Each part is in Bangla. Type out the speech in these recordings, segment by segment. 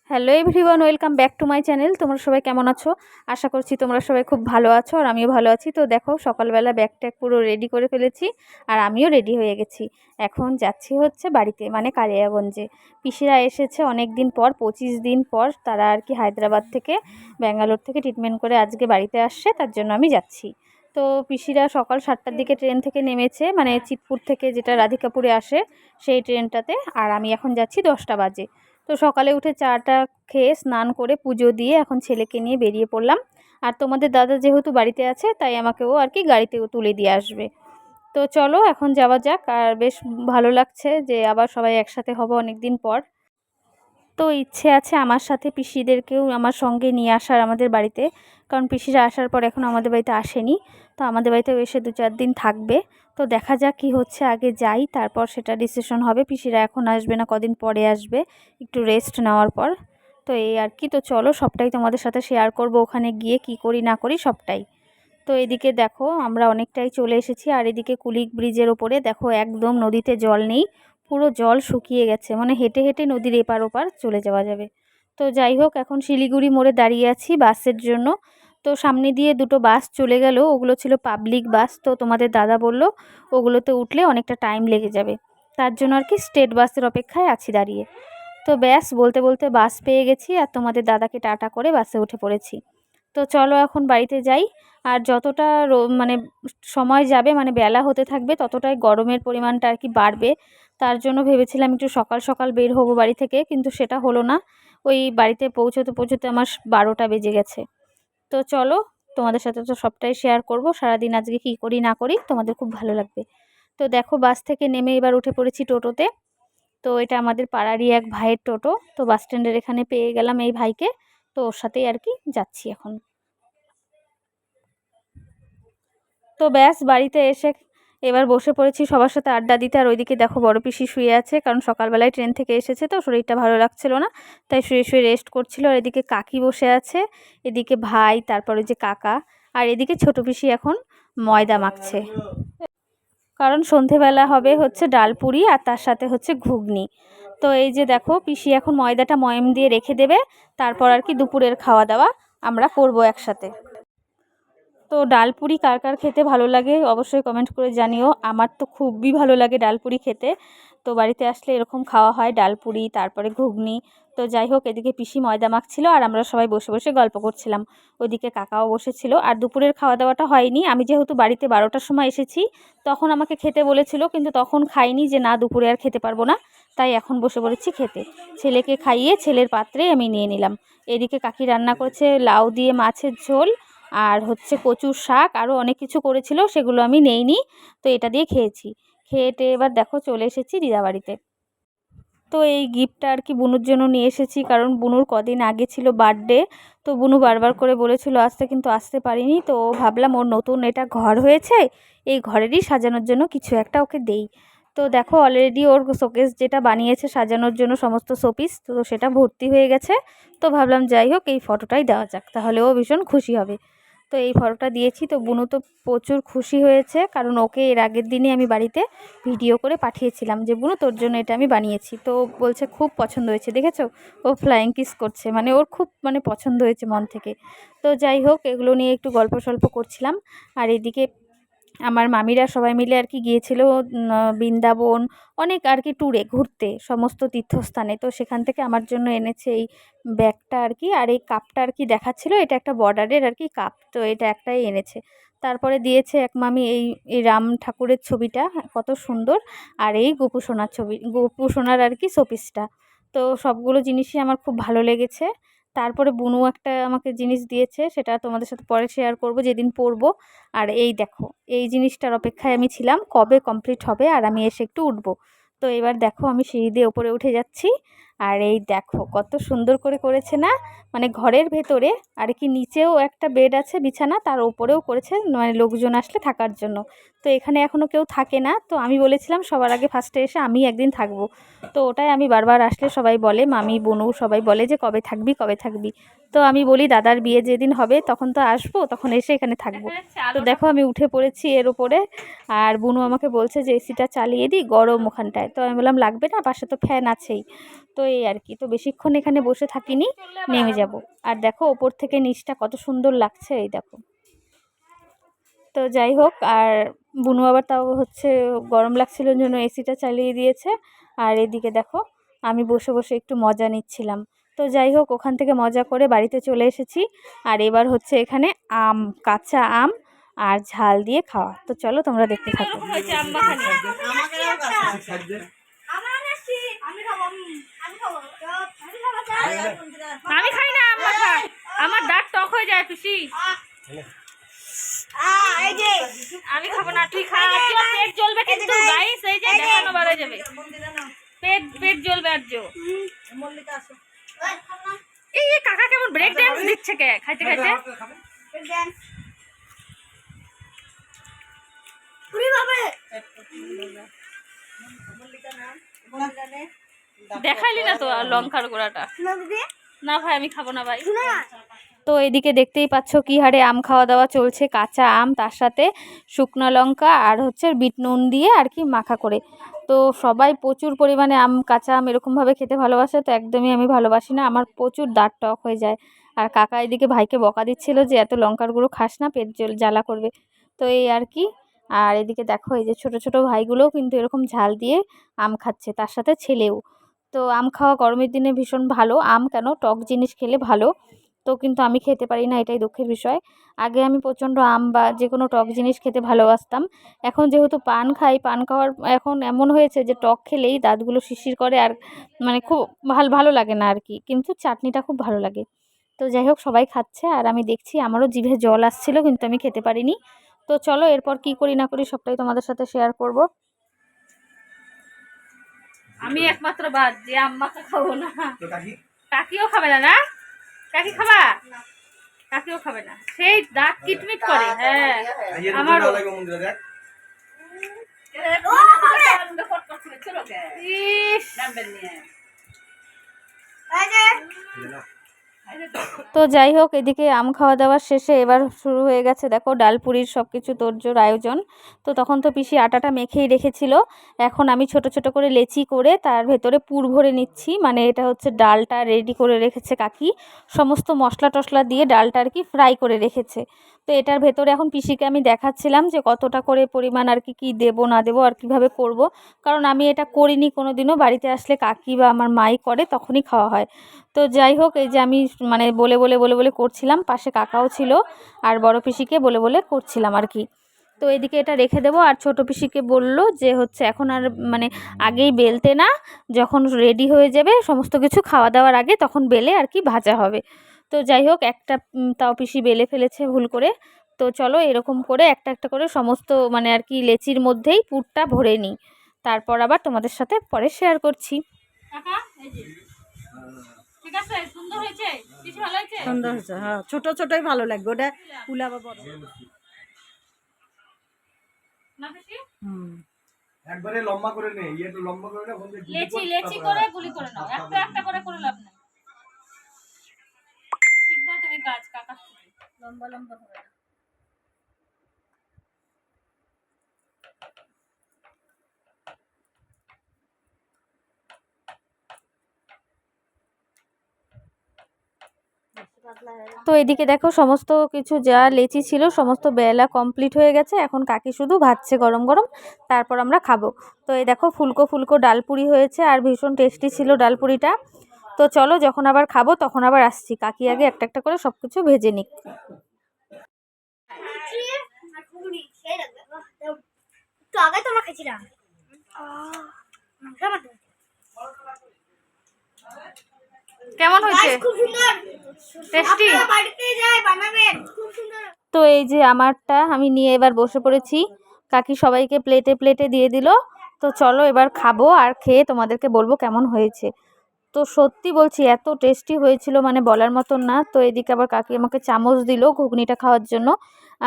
Hello everyone, welcome back to my channel. তোমরা সবাই কেমন আছো? আশা করছি তোমরা সবাই খুব ভালো আছো আর আমিও ভালো আছি। তো দেখো, সকালবেলা ব্যাগ ট্যাগ পুরো রেডি করে ফেলেছি আর আমিও রেডি হয়ে গেছি। এখন যাচ্ছি হচ্ছে বাড়িতে, মানে কালিয়াগঞ্জে। পিসিরা এসেছে অনেক দিন পর, 25 দিন পর। তারা আর কি হায়দ্রাবাদ থেকে, ব্যাঙ্গালোর থেকে ট্রিটমেন্ট করে আজকে বাড়িতে আসছে, তার জন্য আমি যাচ্ছি। তো পিসিরা সকাল 7টার দিকে ট্রেন থেকে নেমেছে, মানে চিতপুর থেকে যেটা রাধিকাপুরে আসে সেই ট্রেনটাতে। আর আমি এখন যাচ্ছি 10টা বাজে। তো সকালে উঠে চাটা খেয়ে স্নান করে পুজো দিয়ে এখন ছেলেকে নিয়ে বেরিয়ে পড়লাম। আর তোমাদের দাদা যেহেতু বাড়িতে আছে, তাই আমাকেও আর কি গাড়িতে তুলে দিয়ে আসবে। তো চলো এখন যাওয়া যাক। আর বেশ ভালো লাগছে যে আবার সবাই একসাথে হব অনেক দিন পর। তো ইচ্ছে আছে আমার সাথে পিসিদেরকেও আমার সঙ্গে নিয়ে আসার আমাদের বাড়িতে, কারণ পিসিরা আসার পর এখনও আমাদের বাড়িতে আসেনি। তো আমাদের বাড়িতেও এসে 2-4 দিন থাকবে। তো দেখা যাক কি হচ্ছে, আগে যাই তারপর সেটা ডিসিশন হবে। পিসিরা এখন আসবে না, কদিন পরে আসবে একটু রেস্ট নেওয়ার পর। তো এই আর কি। তো চলো সবটাই তোমাদের সাথে শেয়ার করব, ওখানে গিয়ে কি করি না করি সবটাই। তো এদিকে দেখো আমরা অনেকটাই চলে এসেছি। আর এদিকে কুলিক ব্রিজের ওপরে দেখো একদম নদীতে জল নেই, পুরো জল শুকিয়ে গেছে, মানে হেঁটে হেঁটে নদীর এপার ওপার চলে যাওয়া যাবে। তো যাই হোক, এখন শিলিগুড়ি মোড়ে দাঁড়িয়ে আছি বাসের জন্য। তো সামনে দিয়ে দুটো বাস চলে গেল, ওগুলো ছিল পাবলিক বাস। তো তোমাদের দাদা বলল ওগুলোতে উঠলে অনেকটা টাইম লেগে যাবে, তার জন্য আর কি স্টেট বাসের অপেক্ষায় আছি দাঁড়িয়ে। তো ব্যাস বলতে বলতে বাস পেয়ে গেছি আর তোমাদের দাদাকে টাটা করে বাসে উঠে পড়েছি। তো চলো এখন বাড়িতে যাই। আর যতটা মানে সময় যাবে, মানে বেলা হতে থাকবে, ততটাই গরমের পরিমাণটা আর কি বাড়বে। তার জন্য ভেবেছিলাম একটু সকাল সকাল বের হব বাড়ি থেকে, কিন্তু সেটা হলো না। ওই বাড়িতে পৌঁছতে পৌঁছতে আমার 12টা বেজে গেছে। তো চলো তোমাদের সাথে তো সবটাই শেয়ার করব, সারাদিন আজকে কি করি না করি তোমাদের খুব ভালো লাগবে। তো দেখো বাস থেকে নেমে এবার উঠে পড়েছি টোটোতে। তো এটা আমাদের পাড়ারই এক ভাইয়ের টোটো। তো বাস স্ট্যান্ডের এখানে পেয়ে গেলাম এই ভাইকে। তো ওর সাথেই আর কি যাচ্ছি এখন। তো ব্যাস বাড়িতে এসে এবার বসে পড়েছি সবার সাথে আড্ডা দিতে। আর ওইদিকে দেখো বড় পিসি শুয়ে আছে, কারণ সকালবেলায় ট্রেন থেকে এসেছে তো শরীরটা ভালো লাগছিল না, তাই শুয়ে শুয়ে রেস্ট করছিল। আর এদিকে কাকি বসে আছে, এদিকে ভাই, তারপরে যে কাকা। আর এদিকে ছোট পিসি এখন ময়দা মাখছে, কারণ সন্ধেবেলা হবে হচ্ছে ডালপুরি আর তার সাথে হচ্ছে ঘুগনি। তো এই যে দেখো পিসি এখন ময়দাটা ময়াম দিয়ে রেখে দেবে, তারপর আর কি দুপুরের খাওয়া দাওয়া আমরা করব একসাথে। তো ডালপুরি কার কার খেতে ভালো লাগে অবশ্যই কমেন্ট করে জানিও। আমার তো খুবই ভালো লাগে ডালপুরি খেতে। তো বাড়িতে আসলে এরকম খাওয়া হয় ডালপুরি, তারপরে ঘুগনি। তো যাই হোক, এদিকে পিসি ময়দা মাখছিল আর আমরা সবাই বসে বসে গল্প করছিলাম। ওইদিকে কাকাও বসেছিল। আর দুপুরের খাওয়া দাওয়াটা হয়নি, আমি যেহেতু বাড়িতে 12টার সময় এসেছি, তখন আমাকে খেতে বলেছিল, কিন্তু তখন খাইনি, যে না দুপুরে আর খেতে পারবো না। তাই এখন বসে পড়েছি খেতে। ছেলেকে খাইয়ে ছেলের পাত্রে আমি নিয়ে নিলাম। এদিকে কাকি রান্না করেছে লাউ দিয়ে মাছের ঝোল, আর হচ্ছে কচুর শাক, আরও অনেক কিছু করেছিল, সেগুলো আমি নেইনি। তো এটা দিয়ে খেয়েছি। খেয়ে টেয়ে এবার দেখো চলে এসেছি দিদাবাড়িতে। তো এই গিফটটা আর কি বুনুর জন্য নিয়ে এসেছি, কারণ বুনুর কদিন আগে ছিল বার্থডে। তো বুনু বারবার করে বলেছিল আসতে, কিন্তু আসতে পারিনি। তো ভাবলাম ওর নতুন এটা ঘর হয়েছে, এই ঘরেরই সাজানোর জন্য কিছু একটা ওকে দেই। তো দেখো অলরেডি ওর শোকেস যেটা বানিয়েছে সাজানোর জন্য সমস্ত শোপিস, তো সেটা ভর্তি হয়ে গেছে। তো ভাবলাম যাই হোক এই ফটোটাই দেওয়া যাক, তাহলে ও ভীষণ খুশি হবে। তো এই ফটোটা দিয়েছি। তো বুনু তো প্রচুর খুশি হয়েছে, কারণ ওকে এর আগের দিনই আমি বাড়িতে ভিডিও করে পাঠিয়েছিলাম যে বুনু তোর জন্য এটা আমি বানিয়েছি। তো বলছে খুব পছন্দ হয়েছে, দেখেছো ও ফ্লাইং কিস করছে, মানে ওর খুব মানে পছন্দ হয়েছে মন থেকে। তো যাই হোক, এগুলো নিয়ে একটু গল্প সল্প করছিলাম। আর এদিকে আমার মামিরা সবাই মিলে আর কি গিয়েছিল বৃন্দাবন, অনেক আর কি ট্যুরে ঘুরতে সমস্ত তীর্থস্থানে। তো সেখান থেকে আমার জন্য এনেছে এই ব্যাগটা আর কি, আর এই কাপটা আর কি দেখাচ্ছিল, এটা একটা বর্ডারের আর কি কাপ। তো এটা একটাই এনেছে। তারপরে দিয়েছে এক মামি এই এই রাম ঠাকুরের ছবিটা, কত সুন্দর। আর এই গোপু সোনার ছবি, গোপু সোনার আর কি শোপিসটা। তো সবগুলো জিনিসই আমার খুব ভালো লেগেছে। তারপরে বুনু একটা আমাকে জিনিস দিয়েছে, সেটা তোমাদের সাথে পরে শেয়ার করব যেদিন পরবো। আর এই দেখো, এই জিনিসটার অপেক্ষায় আমি ছিলাম কবে কমপ্লিট হবে আর আমি এসে একটু উঠবো। তো এবার দেখো আমি সিঁড়ি দিয়ে ওপরে উঠে যাচ্ছি। আর এই দেখো কত সুন্দর করে করেছে না, মানে ঘরের ভেতরে আর কি নিচেও একটা বেড আছে, বিছানা, তার উপরেও করেছে, মানে লোকজন আসলে থাকার জন্য। তো এখানে এখনও কেউ থাকে না, তো আমি বলেছিলাম সবার আগে ফার্স্টে এসে আমি একদিন থাকবো। তো ওটাই আমি বারবার আসলে সবাই বলে, মামি বনু সবাই বলে যে কবে থাকবি কবে থাকবি। তো আমি বলি দাদার বিয়ে যেদিন হবে তখন তো আসবো, তখন এসে এখানে থাকবো। তো দেখো আমি উঠে পড়েছি এর ওপরে। আর বুনু আমাকে বলছে যে এসিটা চালিয়ে দিই, গরম ওখানটায়। তো আমি বললাম লাগবে না, পাশে তো ফ্যান আছেই। তো এই আর কি, তো বেশিক্ষণ এখানে বসে থাকিনি, নেমে যাব। আর দেখো ওপর থেকে নিচটা কত সুন্দর লাগছে, এই দেখো। তো যাই হোক, আর বুনু আবার তাও হচ্ছে গরম লাগছিল জন্য এসিটা চালিয়ে দিয়েছে। আর এদিকে দেখো আমি বসে বসে একটু মজা নিচ্ছিলাম। তো যাই হোক, ওখান থেকে মজা করে বাড়িতে চলে এসেছি। আর এবার হচ্ছে এখানে আম, কাঁচা আম আর ঝাল দিয়ে খাওয়া। তো চলো তোমরা দেখতে থাকো। আমি খাই না আম মাখা, আমার দাঁত টক হয়ে যায় পিসি। আমি খাবো না, তুই খা। পেট জ্বলবে কিন্তু গাইস, এই যে দেখানো বার হয়ে যাবে, পেট জ্বলবে। আর জো এই কাকা কেমন ব্রেক ড্যান্স দিচ্ছে কে খাইতে খাইতে। দেখাইলি না তো লঙ্কার গোড়াটা। না ভাই আমি খাবো না ভাই। তো এদিকে দেখতেই পাচ্ছ কি হারে আম খাওয়া দাওয়া চলছে, কাঁচা আম, তার সাথে শুকনো লঙ্কা আর হচ্ছে বিট নুন দিয়ে আর কি মাখা করে। তো সবাই প্রচুর পরিমাণে আম, কাঁচা আম এরকমভাবে খেতে ভালোবাসে, তো একদমই আমি ভালোবাসি না, আমার প্রচুর দাঁত টক হয়ে যায়। আর কাকা এদিকে ভাইকে বকা দিচ্ছিল যে এত লঙ্কার গুঁড়ো খাস না, পেট জ্বালা করবে। তো এই আর কি। আর এদিকে দেখো এই যে ছোট ছোট ভাইগুলোও কিন্তু এরকম ঝাল দিয়ে আম খাচ্ছে, তার সাথে ছেলেও। তো আম খাওয়া গরমের দিনে ভীষণ ভালো, আম কেন টক জিনিস খেলে ভালো। তো কিন্তু আমি খেতে পারি না, এটাই দুঃখের বিষয়। আগে আমি প্রচণ্ড আম বা যে কোনো টক জিনিস খেতে ভালোবাসতাম। এখন যেহেতু পান খাই, পান খাওয়ার এখন এমন হয়েছে যে টক খেলেই দাঁতগুলো শিরশির করে, আর মানে খুব ভালো লাগে না আর কি, কিন্তু চাটনিটা খুব ভালো লাগে। তো যাই হোক, সবাই খাচ্ছে আর আমি দেখছি, আমারও জিভে জল আসছিল কিন্তু আমি খেতে পারিনি। তো চলো এরপর কি করি না করি সবটাই তোমাদের সাথে শেয়ার করব। আমি একমাত্র বাদ যে আম্মাকে খাবো না, কাকিও খাবে না। না কাকি খাবা? কাকিও খাবে না, সেই দাঁত কিটমিট করে। হ্যাঁ আমার তো যাই হোক, এদিকে আম খাওয়া দাওয়া শেষে এবার শুরু হয়ে গেছে দেখো ডালপুরির সব কিছু তোড়জোড় আয়োজন। তো তখন তো পিসি আটাটা মেখেই রেখেছিল, এখন আমি ছোট ছোট করে লেচি করে তার ভেতরে পুর ভরে নিচ্ছি। মানে এটা হচ্ছে ডালটা রেডি করে রেখেছে কাকি, সমস্ত মশলা টশলা দিয়ে ডালটা আর কি ফ্রাই করে রেখেছে। তো এটার ভেতরে এখন পিসিকে আমি দেখাচ্ছিলাম যে কতটা করে পরিমাণ আর কি কী দেবো না দেবো আর কিভাবে করব, কারণ আমি এটা করিনি কোনো দিনও, বাড়িতে আসলে কাকি বা আমার মাই করে তখনই খাওয়া হয়। তো যাই হোক, এই যে আমি মানে বলে বলে বলে বলে করছিলাম, পাশে কাকাও ছিল আর বড় পিসিকে বলে বলে করছিলাম আর কি। তো এদিকে এটা রেখে দেবো, আর ছোট পিসিকে বলল যে হচ্ছে এখন আর মানে আগেই বেলতে না, যখন রেডি হয়ে যাবে সমস্ত কিছু খাওয়া দাওয়ার আগে তখন বেলে আর কি ভাজা হবে। তো যাই হোক, একটা তাও পিসি বেলে ফেলেছে ভুল করে। তো চলো এরকম করে একটা একটা করে সমস্ত মানে আর কি লেচির মধ্যেই পুরটা ভরে নিই, তারপর আবার তোমাদের সাথে পরে শেয়ার করছি। ঠিক আছে, সুন্দর হয়েছে, কিছু ভালো হয়েছে, সুন্দর হয়েছে। হ্যাঁ ছোট ছোটই ভালো লাগবে, ওটা কুলাবা বড় না বেশি। একবারে লম্বা করে নে, একটু লম্বা করে নে, লেচি লেচি করে গুলি করে নাও, একটা একটা করে করে লাভ নাই। শিখবা তুমি কাজ, কাকা লম্বা লম্বা হবে না। তো এদিকে দেখো সমস্ত কিছু যা লেচি ছিল সমস্ত বেলা কমপ্লিট হয়ে গেছে, এখন কাকি শুধু ভাজছে গরম গরম, তারপর আমরা খাবো। তো এই দেখো ফুলকো ফুলকো ডালপুরি হয়েছে আর ভীষণ টেস্টি ছিল ডালপুরিটা। তো চলো যখন আবার খাবো তখন আবার আসছি, কাকি আগে একটা একটা করে সব কিছু ভেজে নিক। আগে তোমরা খেয়েছিলাম কেমন হয়েছে? খুব সুন্দর টেস্টি, বাড়িতে যাই বানাবেন, খুব সুন্দর। তো এই যে আমারটা আমি নিয়ে এবার বসে পড়েছি, কাকি সবাইকে প্লেটে প্লেটে দিয়ে দিল। তো চলো এবার খাবো, আর খেয়ে তোমাদেরকে বলবো কেমন হয়েছে। তো সত্যি বলছি এত টেস্টি হয়েছিল মানে বলার মতন না। তো এদিকে আবার কাকি আমাকে চামচ দিল ঘুগনিটা খাওয়ার জন্য,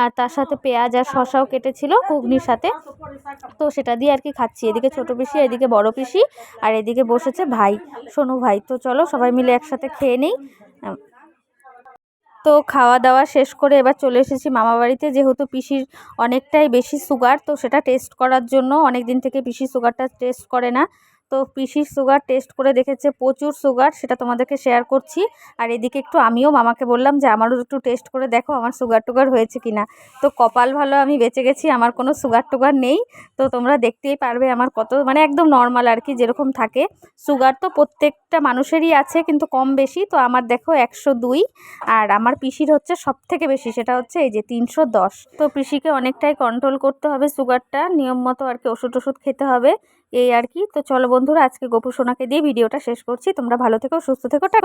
আর তার সাথে পেঁয়াজ আর শসাও কেটেছিল ঘুগনির সাথে, তো সেটা দিয়ে আর কি খাচ্ছি। এদিকে ছোট পিসি, এদিকে বড় পিসি, আর এদিকে বসেছে ভাই, সোনু ভাই। তো চলো সবাই মিলে একসাথে খেয়ে নিই। তো খাওয়া দাওয়া শেষ করে এবার চলে এসেছি মামা বাড়িতে, যেহেতু পিসির অনেকটাই বেশি সুগার, তো সেটা টেস্ট করার জন্য, অনেক দিন থেকে পিসির সুগারটা টেস্ট করে না। তো পিসির সুগার টেস্ট করে দেখেছে প্রচুর সুগার, সেটা তোমাদেরকে শেয়ার করছি। আর এদিকে একটু আমিও মামাকে বললাম যে আমারও একটু টেস্ট করে দেখো আমার সুগার টুগার হয়েছে কিনা। তো কপাল ভালো, আমি বেঁচে গেছি, আমার কোনো সুগার টুগার নেই। তো তোমরা দেখতেই পারবে আমার কত মানে একদম নর্মাল আর কি, যেরকম থাকে। সুগার তো প্রত্যেকটা মানুষেরই আছে, কিন্তু কম বেশি। তো আমার দেখো 102, আর আমার পিসির হচ্ছে সব থেকে বেশি, সেটা হচ্ছে এই যে 310। তো পিসিকে অনেকটাই কন্ট্রোল করতে হবে সুগারটা, নিয়ম মতো আর কি ওষুধ খেতে হবে, এই আর কি। তো চলো বন্ধুরা, আজকে গোপু সোনাকে দিয়ে ভিডিওটা শেষ করছি। তোমরা ভালো থেকো, সুস্থ থেকো, টাটা।